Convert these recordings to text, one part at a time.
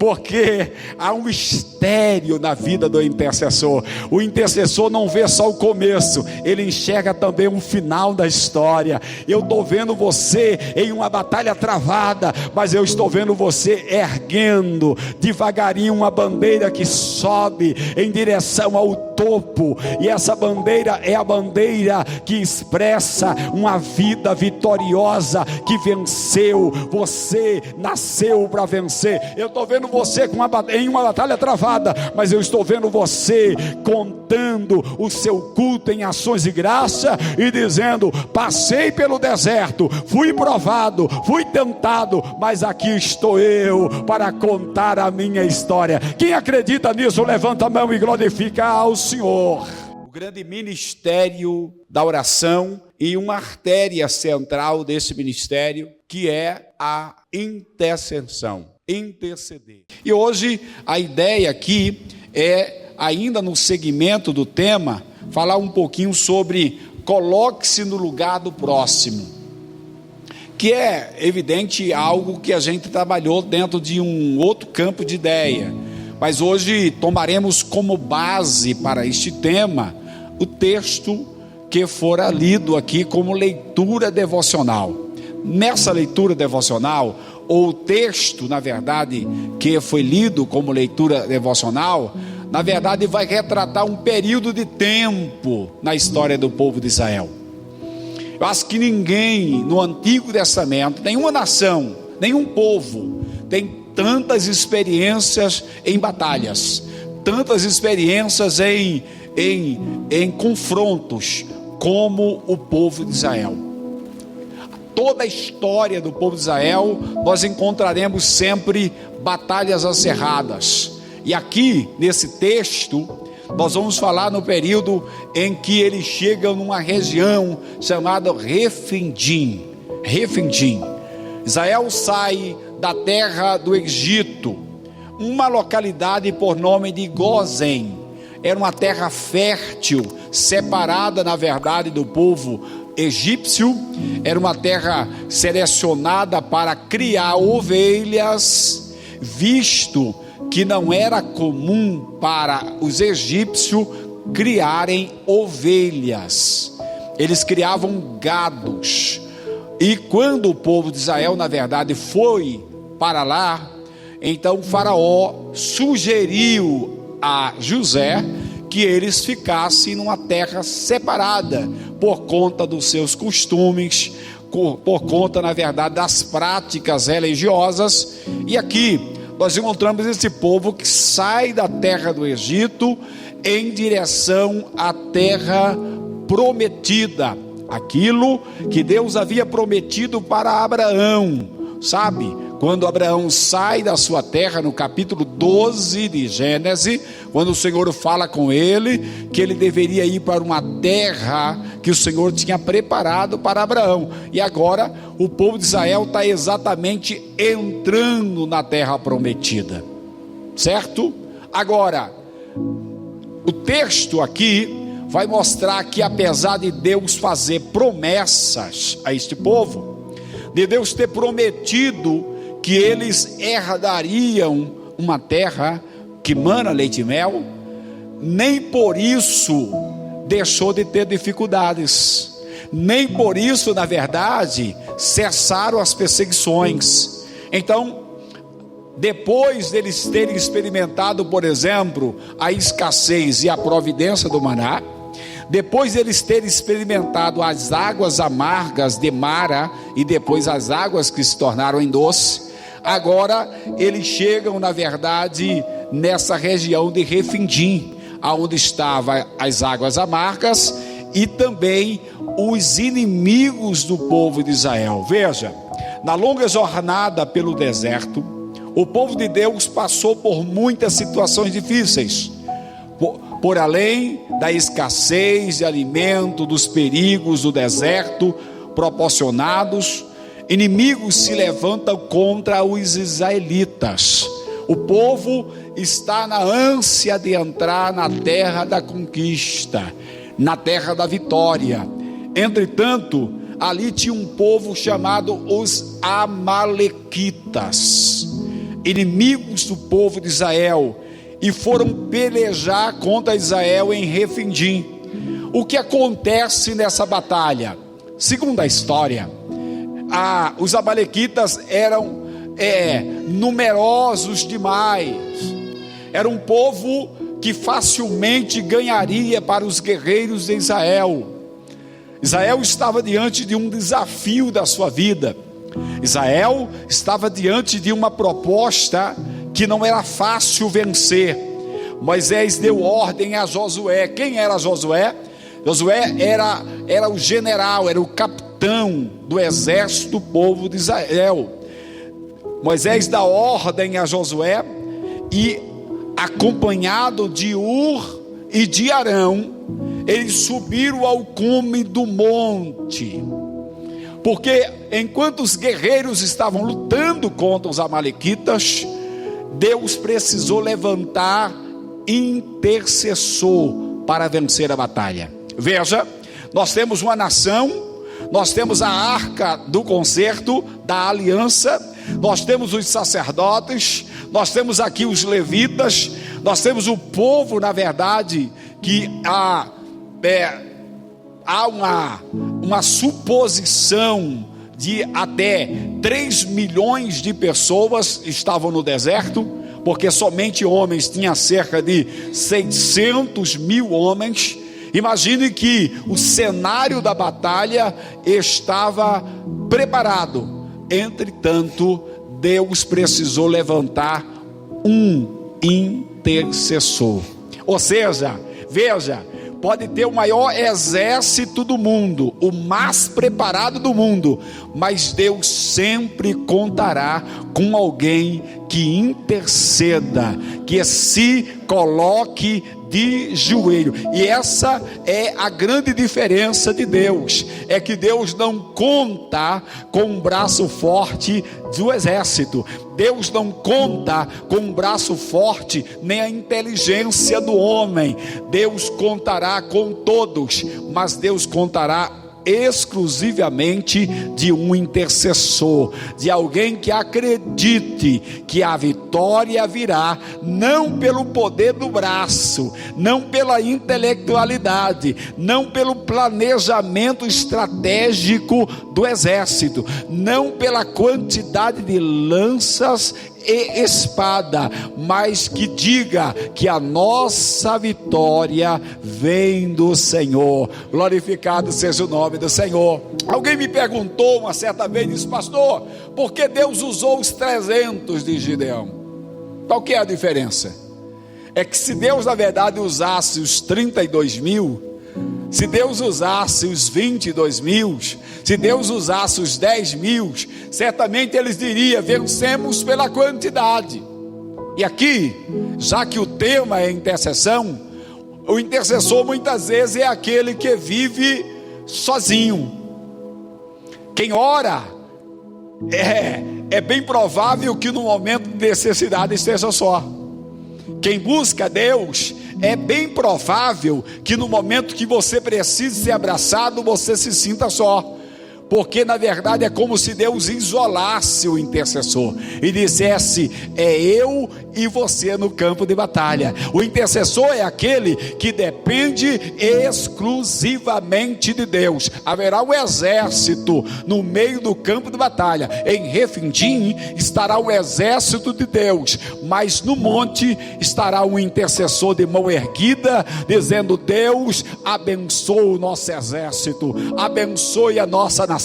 Porque há um mistério na vida do intercessor. O intercessor não vê só o começo, ele enxerga também o final da história. Eu estou vendo você em uma batalha travada, mas eu estou vendo você erguendo devagarinho uma bandeira que sobe em direção ao topo. E essa bandeira é a bandeira que expressa uma vida vitoriosa que venceu. Você nasceu para vencer. Eu estou vendo você em uma batalha travada, mas eu estou vendo você contando o seu culto em ações de graça e dizendo: passei pelo deserto, fui provado, fui tentado, mas aqui estou eu para contar a minha história. Quem acredita nisso, levanta a mão e glorifica ao Senhor. O grande ministério da oração e uma artéria central desse ministério, que é a intercessão. Interceder. E hoje a ideia aqui é, ainda no segmento do tema, falar um pouquinho sobre coloque-se no lugar do próximo, que é evidente algo que a gente trabalhou dentro de um outro campo de ideia, mas hoje tomaremos como base para este tema o texto que fora lido aqui como leitura devocional. Nessa leitura devocional, ou texto, na verdade, que foi lido como leitura devocional, na verdade vai retratar um período de tempo na história do povo de Israel. Eu acho que ninguém no Antigo Testamento, nenhuma nação, nenhum povo tem tantas experiências em batalhas, tantas experiências em confrontos como o povo de Israel. Toda a história do povo de Israel, nós encontraremos sempre batalhas acirradas. E aqui, nesse texto, nós vamos falar no período em que eles chegam numa região chamada Refidim. Israel sai da terra do Egito, uma localidade por nome de Gósen. Era uma terra fértil, separada, na verdade, do povo egípcio. Era uma terra selecionada para criar ovelhas, visto que não era comum para os egípcios criarem ovelhas. Eles criavam gados. E quando o povo de Israel, na verdade, foi para lá, então o faraó sugeriu a José que eles ficassem numa terra separada, por conta dos seus costumes, por conta, na verdade, das práticas religiosas. E aqui nós encontramos esse povo que sai da terra do Egito em direção à terra prometida, aquilo que Deus havia prometido para Abraão, sabe? Quando Abraão sai da sua terra, no capítulo 12 de Gênesis, quando o Senhor fala com ele, que ele deveria ir para uma terra que o Senhor tinha preparado para Abraão. E agora, o povo de Israel está exatamente entrando na terra prometida, certo? Agora, o texto aqui vai mostrar que, apesar de Deus fazer promessas a este povo, de Deus ter prometido que eles herdariam uma terra que mana leite e mel, nem por isso deixou de ter dificuldades, nem por isso, na verdade, cessaram as perseguições. Então, depois deles terem experimentado, por exemplo, a escassez e a providência do maná, depois deles terem experimentado as águas amargas de Mara e depois as águas que se tornaram em doce, agora eles chegam, na verdade, nessa região de Refidim, aonde estavam as águas amargas e também os inimigos do povo de Israel. Veja, na longa jornada pelo deserto, o povo de Deus passou por muitas situações difíceis, por além da escassez de alimento, dos perigos do deserto proporcionados. Inimigos se levantam contra os israelitas. O povo está na ânsia de entrar na terra da conquista, na terra da vitória. Entretanto, ali tinha um povo chamado os Amalequitas. inimigos do povo de Israel, e foram pelejar contra Israel em Refidim. O que acontece nessa batalha? Segundo a história, os amalequitas eram numerosos demais, era um povo que facilmente ganharia para os guerreiros de Israel. Israel estava diante de um desafio da sua vida. Israel estava diante de uma proposta que não era fácil vencer. Moisés deu ordem a Josué. Quem era Josué? Josué era o general, era o capitão do exército do povo de Israel. Moisés dá ordem a Josué, e acompanhado de Ur e de Arão, eles subiram ao cume do monte, porque enquanto os guerreiros estavam lutando contra os amalequitas, Deus precisou levantar intercessor para vencer a batalha. Veja, nós temos uma nação, nós temos a arca do concerto, da aliança, nós temos os sacerdotes, nós temos aqui os levitas, nós temos o povo, na verdade, que há uma suposição de até 3 milhões de pessoas estavam no deserto, porque somente homens, tinha cerca de 600 mil homens. Imagine que o cenário da batalha estava preparado. Entretanto, Deus precisou levantar um intercessor. Ou seja, veja, pode ter o maior exército do mundo, o mais preparado do mundo, mas Deus sempre contará com alguém que interceda, que se coloque de joelho. E essa é a grande diferença de Deus, é que Deus não conta com um braço forte do exército, Deus não conta com um braço forte, nem a inteligência do homem. Deus contará com todos, mas Deus contará exclusivamente de um intercessor, de alguém que acredite que a vitória virá não pelo poder do braço, não pela intelectualidade, não pelo planejamento estratégico do exército, não pela quantidade de lanças e espada, mas que diga que a nossa vitória vem do Senhor. Glorificado seja o nome do Senhor. Alguém me perguntou uma certa vez, disse: pastor, por que Deus usou os 300 de Gideão? Qual que é a diferença? É que se Deus na verdade usasse os 32 mil, se Deus usasse os 22 mil, se Deus usasse os 10 mil, certamente eles diriam: vencemos pela quantidade. E aqui, já que o tema é intercessão, o intercessor muitas vezes é aquele que vive sozinho. Quem ora, é bem provável que no momento de necessidade esteja só. Quem busca Deus, é bem provável que no momento que você precise ser abraçado, você se sinta só. Porque na verdade é como se Deus isolasse o intercessor e dissesse: é eu e você no campo de batalha. O intercessor é aquele que depende exclusivamente de Deus. Haverá um exército no meio do campo de batalha. Em Refidim estará o exército de Deus, mas no monte estará um intercessor de mão erguida, dizendo: Deus, abençoe o nosso exército, abençoe a nossa nação.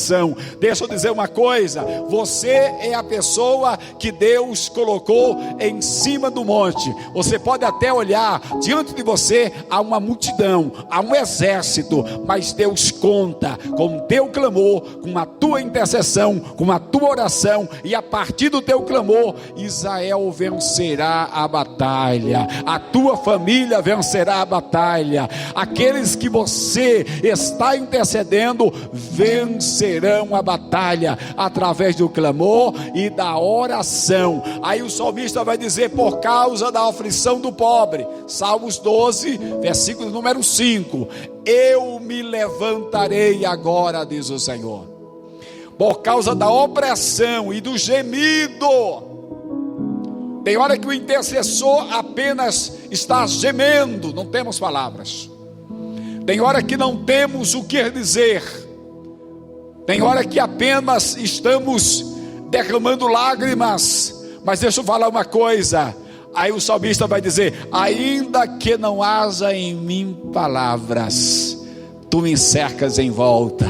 Deixa eu dizer uma coisa: você é a pessoa que Deus colocou em cima do monte. Você pode até olhar diante de você, há uma multidão, há um exército, mas Deus conta com o teu clamor, com a tua intercessão, com a tua oração, e a partir do teu clamor, Israel vencerá a batalha, a tua família vencerá a batalha, aqueles que você está intercedendo vencerão a batalha através do clamor e da oração. Aí o salmista vai dizer: por causa da aflição do pobre, Salmos 12, versículo número 5, eu me levantarei agora, diz o Senhor. Por causa da opressão e do gemido, Tem hora que o intercessor apenas está gemendo, não temos palavras. Tem hora que não temos o que dizer. Tem hora que apenas estamos derramando lágrimas. Mas deixa eu falar uma coisa. Aí o salmista vai dizer: ainda que não haja em mim palavras, tu me cercas em volta.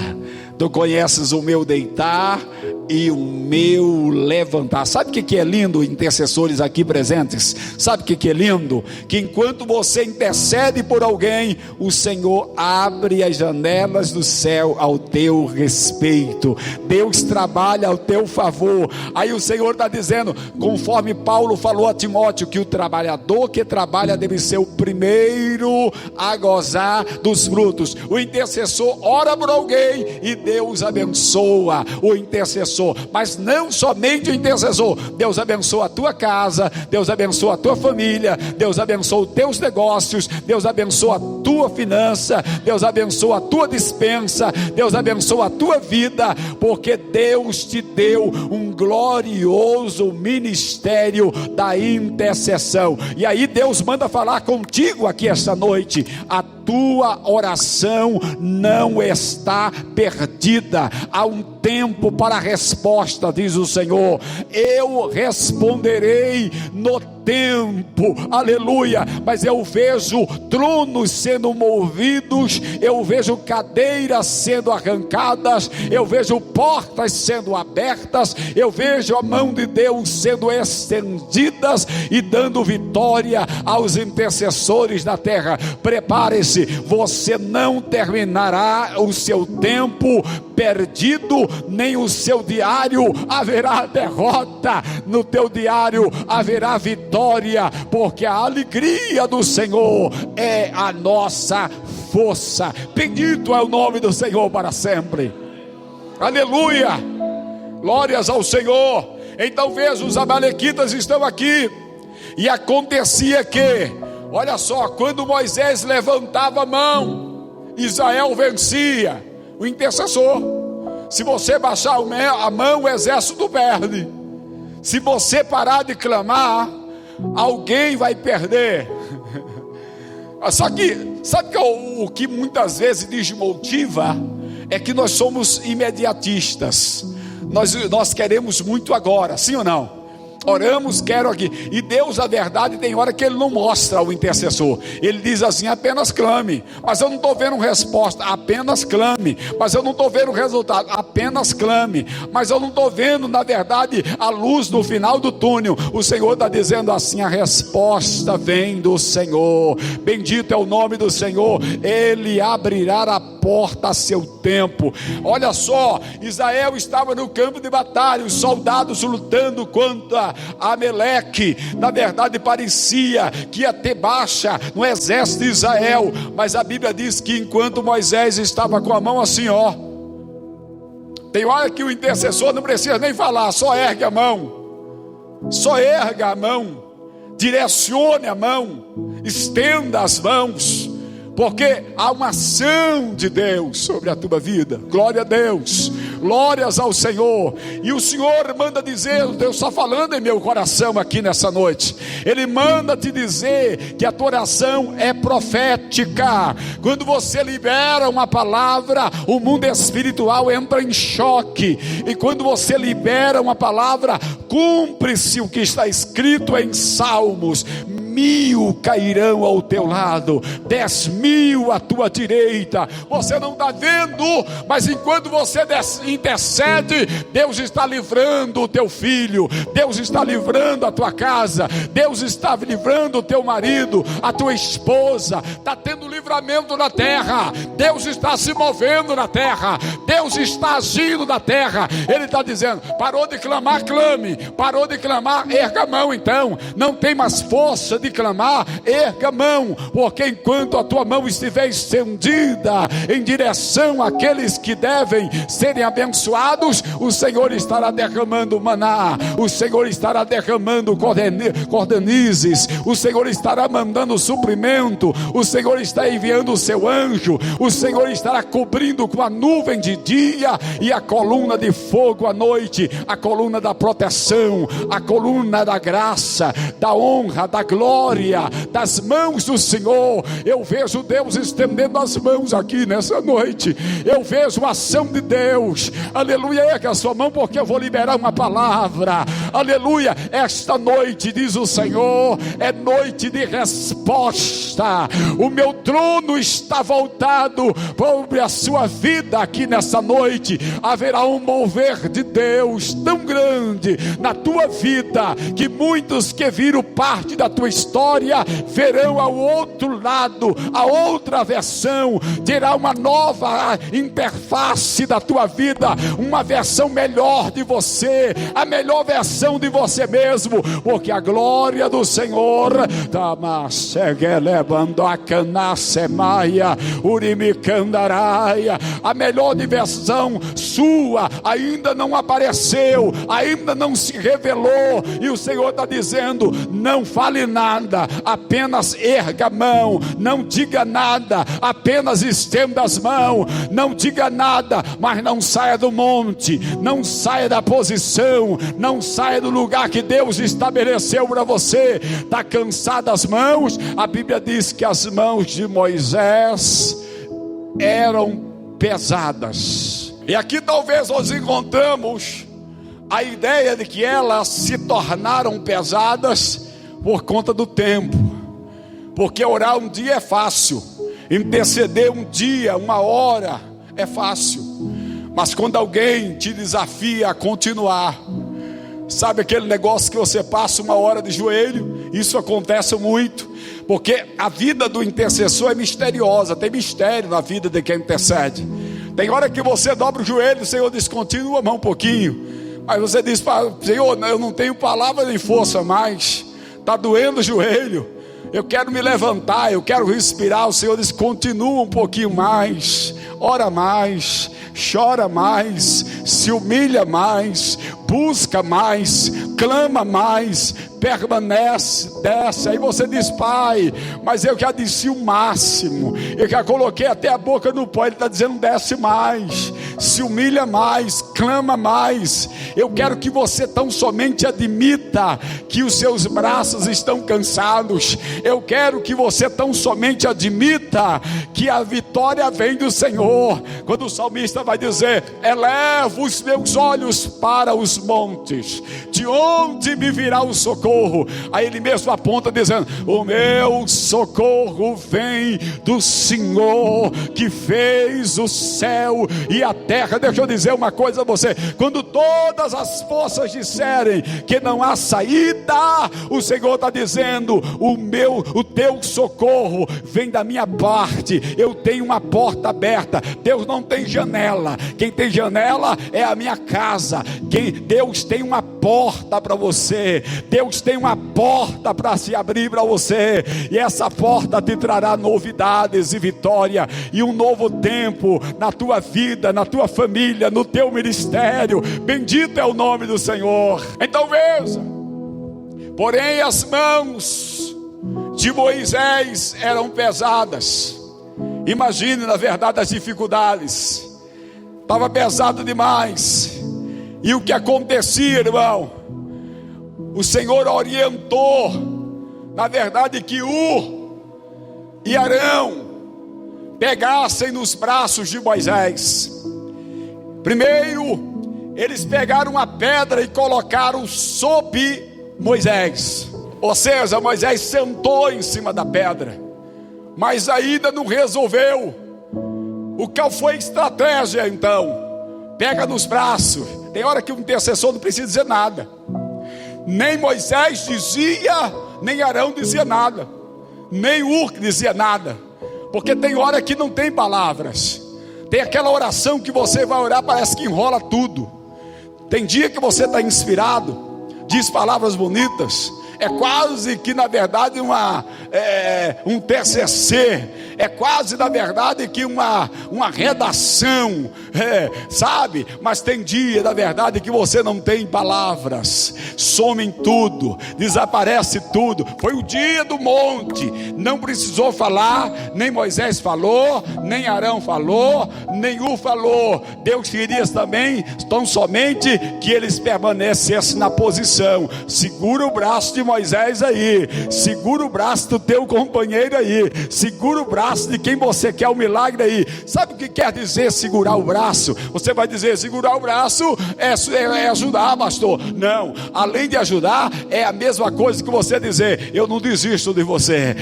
Tu conheces o meu deitar e o meu levantar. Sabe o que é lindo, intercessores aqui presentes? Sabe o que é lindo? Que enquanto você intercede por alguém, o Senhor abre as janelas do céu ao teu respeito. Deus trabalha ao teu favor. Aí o Senhor está dizendo, conforme Paulo falou a Timóteo, que o trabalhador que trabalha deve ser o primeiro a gozar dos frutos. O intercessor ora por alguém e Deus abençoa o intercessor. Mas não somente o intercessor. Deus abençoa a tua casa, Deus abençoa a tua família, Deus abençoa os teus negócios, Deus abençoa a tua finança, Deus abençoa a tua despensa, Deus abençoa a tua vida, porque Deus te deu um glorioso ministério da intercessão. E aí Deus manda falar contigo aqui esta noite: a tua oração não está perdida. Há um tempo para a resposta, diz o Senhor. Eu responderei no tempo, aleluia. Mas eu vejo tronos sendo movidos, eu vejo cadeiras sendo arrancadas, eu vejo portas sendo abertas, eu vejo a mão de Deus sendo estendidas e dando vitória aos intercessores da terra. Prepare-se, você não terminará o seu tempo perdido, nem o seu diário haverá derrota. No teu diário haverá vitória, porque a alegria do Senhor é a nossa força. Bendito é o nome do Senhor para sempre. Aleluia, glórias ao Senhor. Então veja, os amalequitas estão aqui, e acontecia que, olha só, quando Moisés levantava a mão, Israel vencia. O intercessor, se você baixar a mão, o exército perde. Se você parar de clamar, alguém vai perder. Só que, sabe que o que muitas vezes desmotiva é que nós somos imediatistas. Nós queremos muito agora, sim ou não? Oramos, quero aqui. E Deus, na verdade, tem hora que Ele não mostra ao intercessor. Ele diz assim: apenas clame. Mas eu não estou vendo resposta. Apenas clame. Mas eu não estou vendo resultado. Apenas clame. Mas eu não estou vendo, na verdade, a luz no final do túnel. O Senhor está dizendo assim: a resposta vem do Senhor. Bendito é o nome do Senhor. Ele abrirá a porta a seu tempo. Olha só, Israel estava no campo de batalha, os soldados lutando contra Amaleque. Na verdade parecia que ia ter baixa no exército de Israel, mas a Bíblia diz que enquanto Moisés estava com a mão assim, ó, tem hora que o intercessor não precisa nem falar, só ergue a mão, só erga a mão, direcione a mão, estenda as mãos, porque há uma ação de Deus sobre a tua vida. Glória a Deus, glórias ao Senhor. E o Senhor manda dizer, Deus está falando em meu coração aqui nessa noite, Ele manda te dizer que a tua oração é profética. Quando você libera uma palavra, o mundo espiritual entra em choque. E quando você libera uma palavra, cumpre-se o que está escrito em Salmos: 1000 cairão ao teu lado, 10.000 à tua direita. Você não está vendo, mas enquanto você intercede, Deus está livrando o teu filho, Deus está livrando a tua casa, Deus está livrando o teu marido, a tua esposa. Está tendo livramento na terra, Deus está se movendo na terra, Deus está agindo na terra. Ele está dizendo: parou de clamar, clame. Parou de clamar, erga a mão. Então não tem mais força de clamar, erga a mão, porque enquanto a tua mão estiver estendida em direção àqueles que devem serem abençoados, o Senhor estará derramando maná, o Senhor estará derramando cordonizes, o Senhor estará mandando suprimento, o Senhor está enviando o seu anjo, o Senhor estará cobrindo com a nuvem de de dia e a coluna de fogo à noite, a coluna da proteção, a coluna da graça, da honra, da glória, das mãos do Senhor. Eu vejo Deus estendendo as mãos aqui nessa noite. Eu vejo a ação de Deus. Aleluia. Erga a sua mão, porque eu vou liberar uma palavra. Aleluia. Esta noite, diz o Senhor, é noite de resposta. O meu trono está voltado sobre a sua vida aqui nessa noite. Haverá um mover de Deus tão grande na tua vida, que muitos que viram parte da tua história verão ao outro lado, a outra versão. Terá uma nova interface da tua vida, uma versão melhor de você, a melhor versão de você mesmo, porque a glória do Senhor a melhor versão sua ainda não apareceu, ainda não se revelou, e o Senhor está dizendo: não fale nada, apenas erga a mão, não diga nada, apenas estenda as mãos, não diga nada, mas não saia do monte, não saia da posição, não saia do lugar que Deus estabeleceu para você. Está cansado as mãos? A Bíblia diz que as mãos de Moisés eram pesadas, e aqui talvez nós encontramos a ideia de que elas se tornaram pesadas por conta do tempo, porque orar um dia é fácil, interceder um dia, uma hora é fácil, mas quando alguém te desafia a continuar, sabe aquele negócio que você passa uma hora de joelho? Isso acontece muito, porque a vida do intercessor é misteriosa, tem mistério na vida de quem intercede. Tem hora que você dobra o joelho, o Senhor diz: continua a mão um pouquinho, mas você diz para o Senhor: eu não tenho palavra nem força mais, está doendo o joelho, eu quero me levantar, eu quero respirar. O Senhor diz: continua um pouquinho mais, ora mais, chora mais, se humilha mais, busca mais, clama mais, permanece, desce. Aí você diz: pai, mas eu já disse o máximo, eu já coloquei até a boca no pó. Ele está dizendo: desce mais, se humilha mais, clama mais. Eu quero que você tão somente admita que os seus braços estão cansados. Eu quero que você tão somente admita que a vitória vem do Senhor. Quando o salmista vai dizer: elevo os meus olhos para os montes, de onde me virá o socorro? Aí ele mesmo aponta dizendo: o meu socorro vem do Senhor que fez o céu e a terra. Deixa eu dizer uma coisa a você: quando todas as forças disserem que não há saída, o Senhor está dizendo: o teu socorro vem da minha parte. Eu tenho uma porta aberta. Deus não tem janela, quem tem janela é a minha casa. Deus tem uma porta para você, Deus tem uma porta para se abrir para você, e essa porta te trará novidades e vitória, e um novo tempo na tua vida, na tua família, no teu ministério. Bendito é o nome do Senhor. Então veja, porém as mãos de Moisés eram pesadas. Imagine, na verdade, as dificuldades. Estava pesado demais. E o que acontecia, irmão? O Senhor orientou, na verdade, que e Arão pegassem nos braços de Moisés. Primeiro, eles pegaram a pedra e colocaram sob Moisés. Ou seja, Moisés sentou em cima da pedra, mas ainda não resolveu. Qual foi a estratégia então? Pega nos braços. Tem hora que o intercessor não precisa dizer nada. Nem Moisés dizia, nem Arão dizia nada, nem dizia nada, porque tem hora que não tem palavras. Tem aquela oração que você vai orar, parece que enrola tudo. Tem dia que você está inspirado, diz palavras bonitas, é quase que na verdade um TCC, é quase na verdade que uma redação sabe? Mas tem dia, na verdade, que você não tem palavras, some em tudo, desaparece tudo. Foi o dia do monte, não precisou falar, nem Moisés falou, nem Arão falou, nem falou. Deus queria também, tão somente que eles permanecessem na posição. Segura o braço de Moisés aí, segura o braço do teu companheiro aí, segura o braço de quem você quer o milagre aí. Sabe o que quer dizer segurar o braço? Você vai dizer, segurar o braço é ajudar, pastor. Não, além de ajudar, é a mesma coisa que você dizer, eu não desisto de você,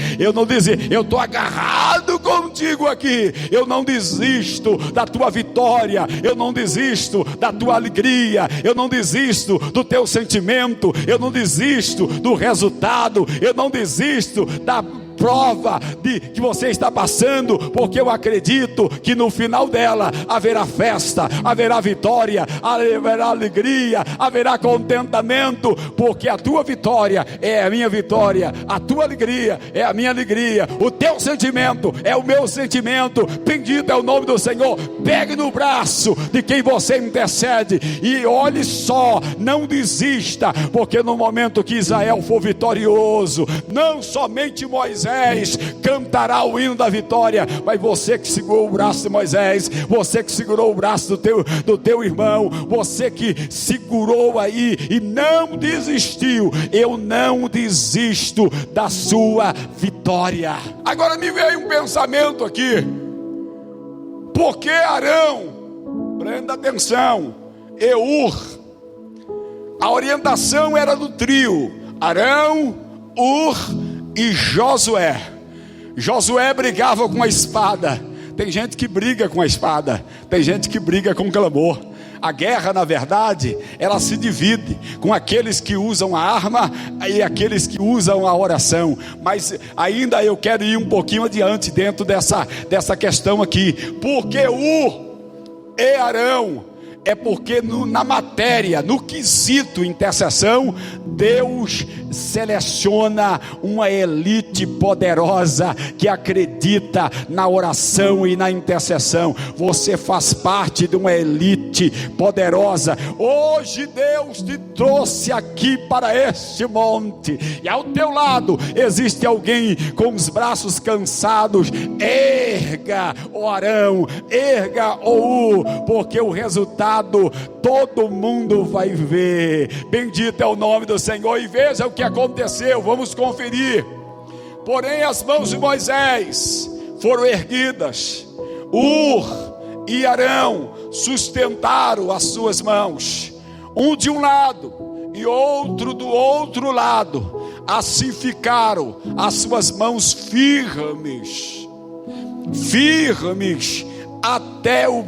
eu estou agarrado contigo aqui, eu não desisto da tua vitória, eu não desisto da tua alegria, eu não desisto do teu sentimento, eu não desisto do resultado, eu não desisto da prova que você está passando, porque eu acredito que no final dela haverá festa, haverá vitória, haverá alegria, haverá contentamento, porque a tua vitória é a minha vitória, a tua alegria é a minha alegria, o teu sentimento é o meu sentimento. Bendito é o nome do Senhor. Pegue no braço de quem você intercede e olhe só, não desista, porque no momento que Israel for vitorioso, não somente Moisés cantará o hino da vitória, mas você que segurou o braço de Moisés, você que segurou o braço do teu irmão, você que segurou aí e não desistiu, eu não desisto da sua vitória. Agora me veio um pensamento aqui, porque Arão, prenda atenção, Eur, a orientação era do trio, Arão, Ur e Josué. Josué brigava com a espada. Tem gente que briga com a espada, tem gente que briga com clamor. A guerra, na verdade, ela se divide com aqueles que usam a arma e aqueles que usam a oração. Mas ainda eu quero ir um pouquinho adiante dentro dessa questão aqui. Porque Ur e Arão, é porque na matéria, no quesito intercessão, Deus seleciona uma elite poderosa que acredita na oração e na intercessão. Você faz parte de uma elite poderosa. Hoje Deus te trouxe aqui para este monte, e ao teu lado existe alguém com os braços cansados. Erga, ó Arão, erga, ó Ur, porque o resultado todo mundo vai ver. Bendito é o nome do Senhor. E veja o que aconteceu, vamos conferir. Porém as mãos de Moisés foram erguidas, Ur e Arão sustentaram as suas mãos, um de um lado e outro do outro lado. Assim ficaram as suas mãos firmes até o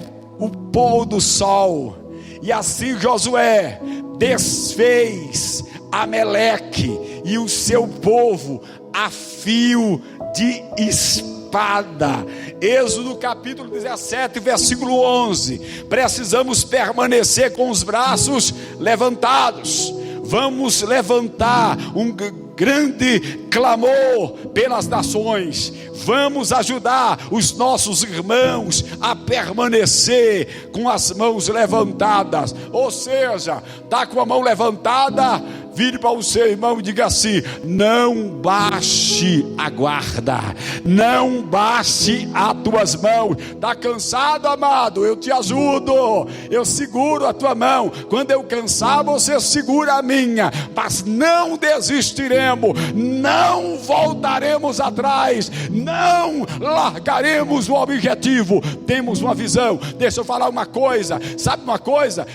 pôr do sol. E assim Josué desfez Ameleque e o seu povo a fio de espada. Êxodo capítulo 17, versículo 11. Precisamos permanecer com os braços levantados. Vamos levantar um grande clamor pelas nações. Vamos ajudar os nossos irmãos a permanecer com as mãos levantadas. Ou seja, está com a mão levantada, vire para o seu irmão e diga assim: não baixe a guarda, não baixe as tuas mãos. Está cansado, amado? Eu te ajudo, eu seguro a tua mão. Quando eu cansar, você segura a minha. Mas não desistiremos, não voltaremos atrás, não largaremos o objetivo. Temos uma visão. Deixa eu falar uma coisa. Sabe uma coisa?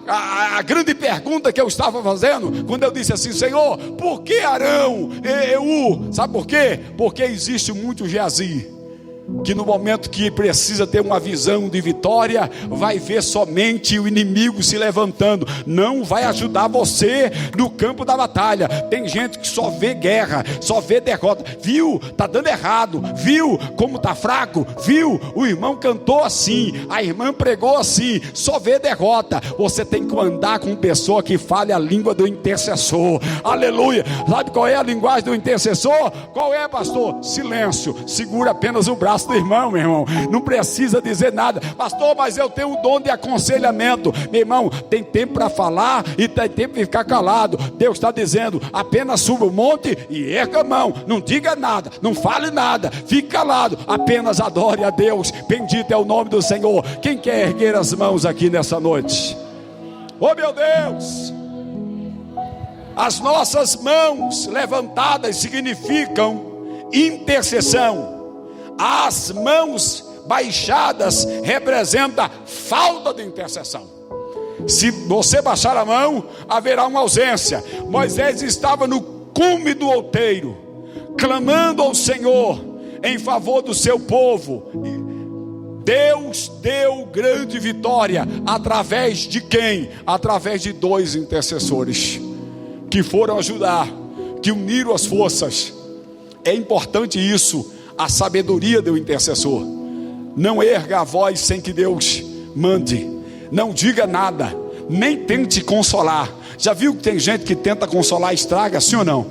A grande pergunta que eu estava fazendo quando eu disse assim: Senhor, por que Arão, Eur? Sabe por quê? Porque existe muito Geazi que no momento que precisa ter uma visão de vitória, vai ver somente o inimigo se levantando, não vai ajudar você no campo da batalha. Tem gente que só vê guerra, só vê derrota. Viu? Tá dando errado. Viu como tá fraco? Viu? O irmão cantou assim, a irmã pregou assim, só vê derrota. Você tem que andar com pessoa que fale a língua do intercessor. Aleluia. Sabe qual é a linguagem do intercessor? Qual é, pastor? Silêncio. Segura apenas o braço. braço do irmão, meu irmão. Não precisa dizer nada. Pastor, mas eu tenho o dom de aconselhamento. Meu irmão, tem tempo para falar e tem tempo de ficar calado. Deus está dizendo: apenas suba o monte e erga a mão. Não diga nada, não fale nada, fique calado, apenas adore a Deus. Bendito é o nome do Senhor. Quem quer erguer as mãos aqui nessa noite? Oh meu Deus! As nossas mãos levantadas significam intercessão. As mãos baixadas representam falta de intercessão. Se você baixar a mão, haverá uma ausência. Moisés estava no cume do outeiro, clamando ao Senhor em favor do seu povo. Deus deu grande vitória. Através de quem? Através de 2 intercessores que foram ajudar, que uniram as forças. É importante isso, a sabedoria do intercessor. Não erga a voz sem que Deus mande. Não diga nada, nem tente consolar. Já viu que tem gente que tenta consolar e estraga, sim ou não?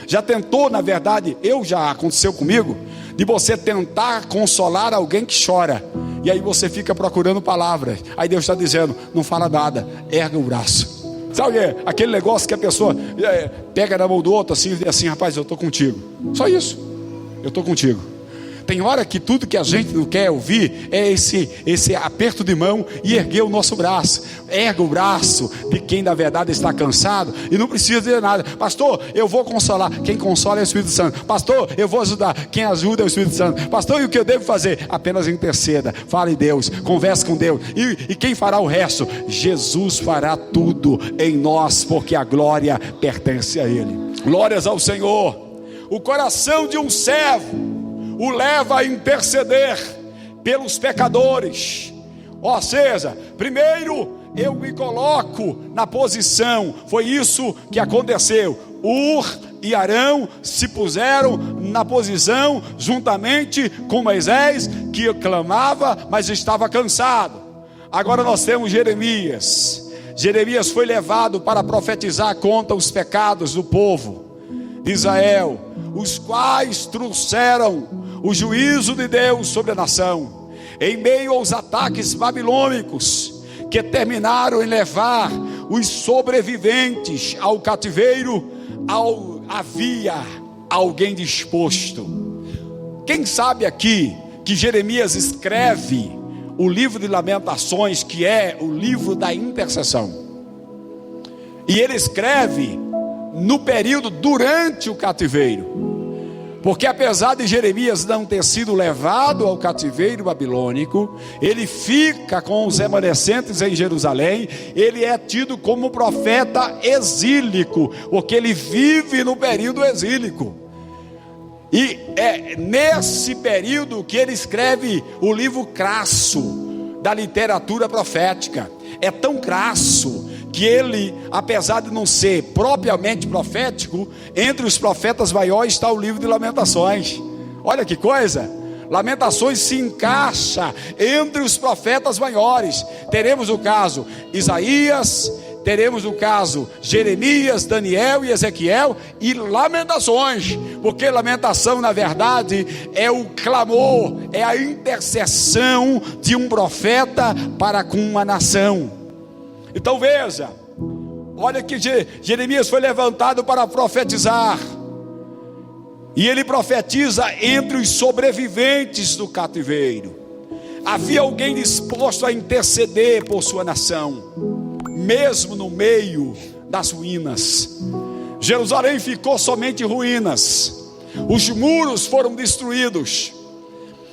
Já tentou, na verdade, já aconteceu comigo, de você tentar consolar alguém que chora, e aí você fica procurando palavras. Aí Deus está dizendo: não fala nada, erga o braço. Sabe aquele negócio que a pessoa pega na mão do outro assim e diz assim: rapaz, eu estou contigo. Só isso, eu estou contigo. Tem hora que tudo que a gente não quer ouvir é esse aperto de mão e erguer o nosso braço. Erga o braço de quem na verdade está cansado e não precisa dizer nada. Pastor, eu vou consolar. Quem consola é o Espírito Santo. Pastor, eu vou ajudar. Quem ajuda é o Espírito Santo. Pastor, e o que eu devo fazer? Apenas interceda. Fale em Deus, converse com Deus. E quem fará o resto? Jesus fará tudo em nós, porque a glória pertence a Ele. Glórias ao Senhor. O coração de um servo o leva a interceder pelos pecadores. Ou seja, primeiro eu me coloco na posição. Foi isso que aconteceu. Ur e Arão se puseram na posição juntamente com Moisés, que clamava, mas estava cansado. Agora nós temos Jeremias. Jeremias foi levado para profetizar contra os pecados do povo de Israel, os quais trouxeram o juízo de Deus sobre a nação, em meio aos ataques babilônicos, que terminaram em levar os sobreviventes ao cativeiro. Havia alguém disposto. Quem sabe aqui que Jeremias escreve o livro de Lamentações, que é o livro da intercessão, e ele escreve no período durante o cativeiro. Porque apesar de Jeremias não ter sido levado ao cativeiro babilônico, ele fica com os remanescentes em Jerusalém. Ele é tido como profeta exílico, porque ele vive no período exílico. E é nesse período que ele escreve o livro crasso da literatura profética. É tão crasso que ele, apesar de não ser propriamente profético, entre os profetas maiores está o livro de Lamentações. Olha que coisa! Lamentações se encaixa entre os profetas maiores. Teremos o caso Isaías, teremos o caso Jeremias, Daniel e Ezequiel, e Lamentações, porque lamentação na verdade é o clamor, é a intercessão de um profeta para com uma nação. Então veja, olha que Jeremias foi levantado para profetizar, e ele profetiza entre os sobreviventes do cativeiro. Havia alguém disposto a interceder por sua nação, mesmo no meio das ruínas. Jerusalém ficou somente ruínas, os muros foram destruídos,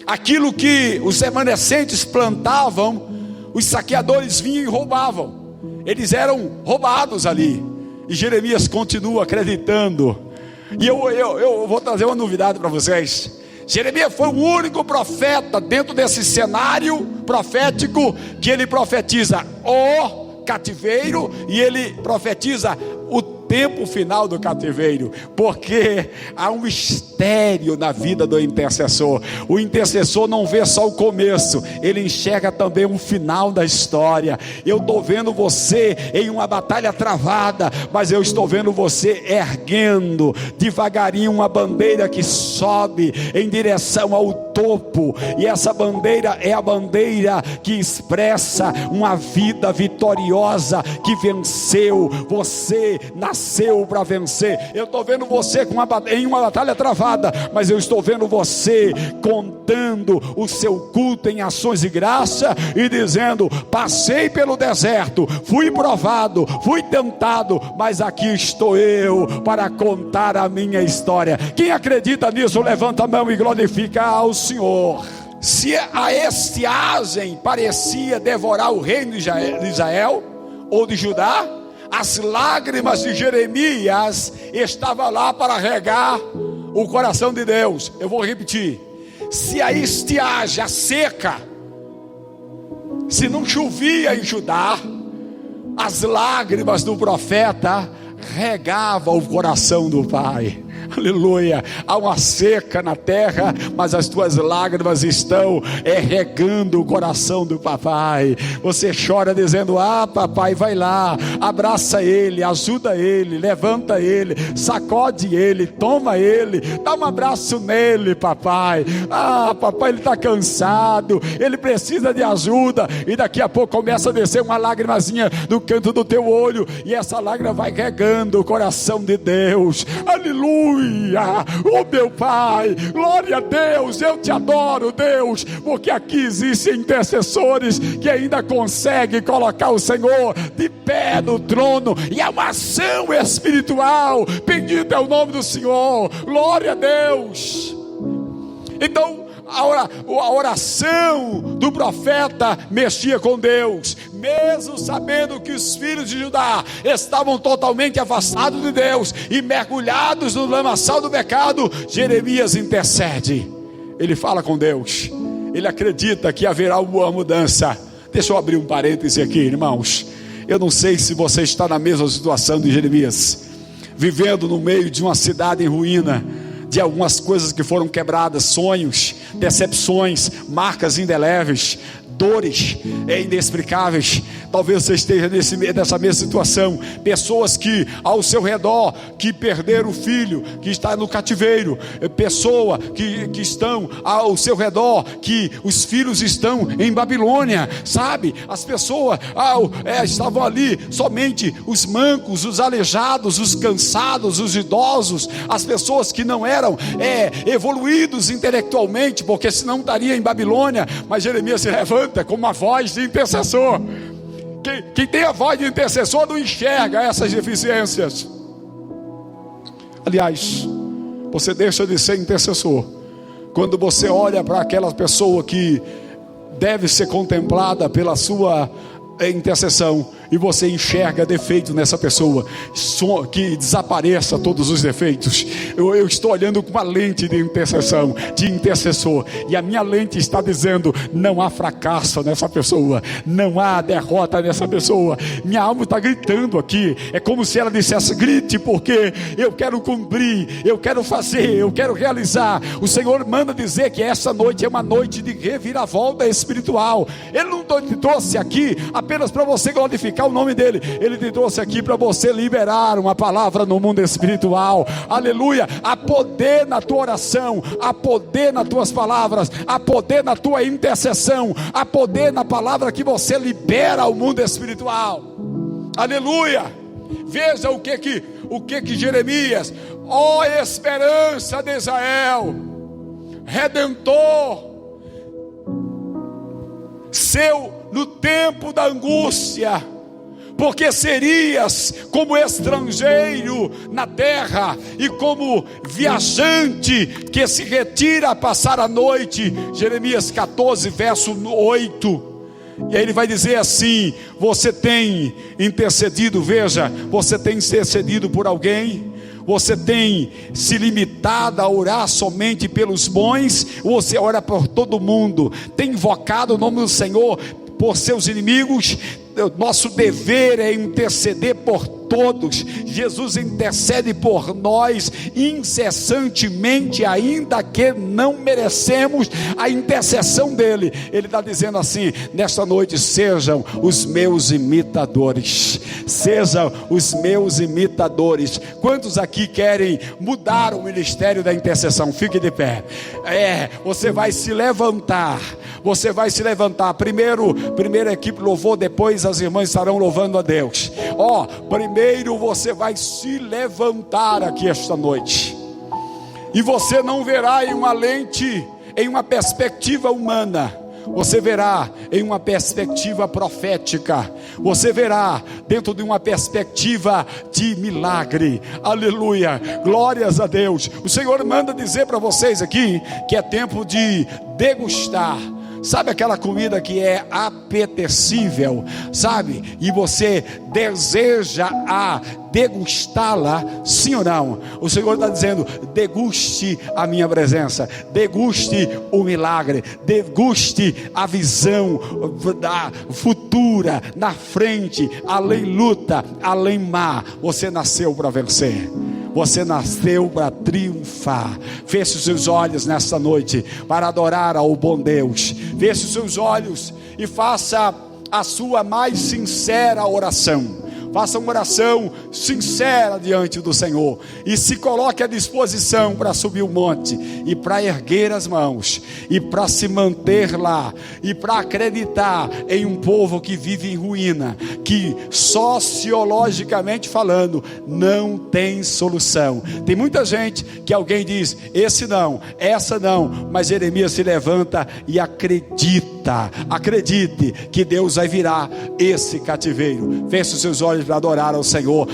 aquilo que os remanescentes plantavam, os saqueadores vinham e roubavam. Eles eram roubados ali. E Jeremias continua acreditando. E eu vou trazer uma novidade para vocês. Jeremias foi o único profeta dentro desse cenário profético que ele profetiza o cativeiro, e ele profetiza o tempo final do cativeiro, porque há um mistério na vida do intercessor. O intercessor não vê só o começo, ele enxerga também um final da história. Eu estou vendo você em uma batalha travada, mas eu estou vendo você erguendo devagarinho uma bandeira que sobe em direção ao topo, e essa bandeira é a bandeira que expressa uma vida vitoriosa que venceu. Você nasceu para vencer. Eu estou vendo você em uma batalha travada, mas eu estou vendo você contando o seu culto em ações de graça e dizendo: passei pelo deserto, fui provado, fui tentado, mas aqui estou eu para contar a minha história. Quem acredita nisso, levanta a mão e glorifica ao Senhor. Se a estiagem parecia devorar o reino de Israel ou de Judá, as lágrimas de Jeremias estavam lá para regar o coração de Deus. Eu vou repetir: se a estiagem, a seca, se não chovia em Judá, as lágrimas do profeta regavam o coração do Pai. Aleluia. Há uma seca na terra, mas as tuas lágrimas estão regando o coração do papai. Você chora dizendo: ah, papai, vai lá, abraça ele, ajuda ele, levanta ele, sacode ele, toma ele, dá um abraço nele, papai. Ah, papai, ele está cansado, ele precisa de ajuda. E daqui a pouco começa a descer uma lágrimazinha do canto do teu olho, e essa lágrima vai regando o coração de Deus. Aleluia. Oh, meu Pai, glória a Deus. Eu te adoro, Deus, porque aqui existem intercessores que ainda conseguem colocar o Senhor de pé no trono, e é uma ação espiritual. Bendito é o nome do Senhor, glória a Deus. Então a oração do profeta mexia com Deus, mesmo sabendo que os filhos de Judá estavam totalmente afastados de Deus e mergulhados no lamaçal do pecado. Jeremias intercede, ele fala com Deus, ele acredita que haverá uma mudança. Deixa eu abrir um parêntese aqui, irmãos. Eu não sei se você está na mesma situação de Jeremias, vivendo no meio de uma cidade em ruína, de algumas coisas que foram quebradas, sonhos, decepções, marcas indeléveis, dores inexplicáveis. Talvez você esteja nessa mesma situação. Pessoas que ao seu redor, que perderam o filho, que está no cativeiro. Pessoas que estão ao seu redor, que os filhos estão em Babilônia, sabe? As pessoas estavam ali, somente os mancos, os aleijados, os cansados, os idosos, as pessoas que não eram evoluídos intelectualmente, porque senão estaria em Babilônia. Mas Jeremias se levanta com uma voz de intercessor. Quem tem a voz de intercessor não enxerga essas deficiências. Aliás, você deixa de ser intercessor quando você olha para aquela pessoa que deve ser contemplada pela sua intercessão, e você enxerga defeito nessa pessoa, que desapareça todos os defeitos. Eu estou olhando com uma lente de intercessão, de intercessor, e a minha lente está dizendo: não há fracasso nessa pessoa, não há derrota nessa pessoa. Minha alma está gritando aqui, é como se ela dissesse: grite, porque eu quero cumprir, eu quero fazer, eu quero realizar. O Senhor manda dizer que essa noite é uma noite de reviravolta espiritual. Ele não te trouxe aqui apenas para você glorificar o nome dele, ele te trouxe aqui para você liberar uma palavra no mundo espiritual. Aleluia. Há poder na tua oração, há poder nas tuas palavras, há poder na tua intercessão, há poder na palavra que você libera ao mundo espiritual. Aleluia. Veja o que Jeremias, ó esperança de Israel, Redentor, seu no tempo da angústia, porque serias como estrangeiro na terra e como viajante que se retira a passar a noite. Jeremias 14, verso 8. E aí ele vai dizer assim: você tem intercedido, veja, você tem intercedido por alguém? Você tem se limitado a orar somente pelos bons, ou você ora por todo mundo? Tem invocado o nome do Senhor por seus inimigos? Nosso dever é interceder por todos. Jesus intercede por nós incessantemente, ainda que não merecemos a intercessão dele. Ele está dizendo assim nesta noite: sejam os meus imitadores, sejam os meus imitadores. Quantos aqui querem mudar o ministério da intercessão? Fique de pé. Você vai se levantar. Você vai se levantar. Primeiro a equipe louvou, depois as irmãs estarão louvando a Deus. Primeiro você vai se levantar aqui esta noite. E você não verá em uma lente, em uma perspectiva humana. Você verá em uma perspectiva profética. Você verá dentro de uma perspectiva de milagre. Aleluia, glórias a Deus. O Senhor manda dizer para vocês aqui que é tempo de degustar. Sabe aquela comida que é apetecível, sabe? E você deseja degustá-la, sim ou não? O Senhor está dizendo: deguste a minha presença, deguste o milagre, deguste a visão da futura, na frente, além luta, além mar. Você nasceu para vencer. Você nasceu para triunfar. Feche os seus olhos nesta noite para adorar ao bom Deus. Feche os seus olhos e faça a sua mais sincera oração. Faça uma oração sincera diante do Senhor e se coloque à disposição para subir o monte e para erguer as mãos e para se manter lá e para acreditar em um povo que vive em ruína, que sociologicamente falando não tem solução. Tem muita gente que alguém diz: esse não, essa não, mas Jeremias se levanta e acredite que Deus vai virar esse cativeiro. Feche os seus olhos para adorar ao Senhor.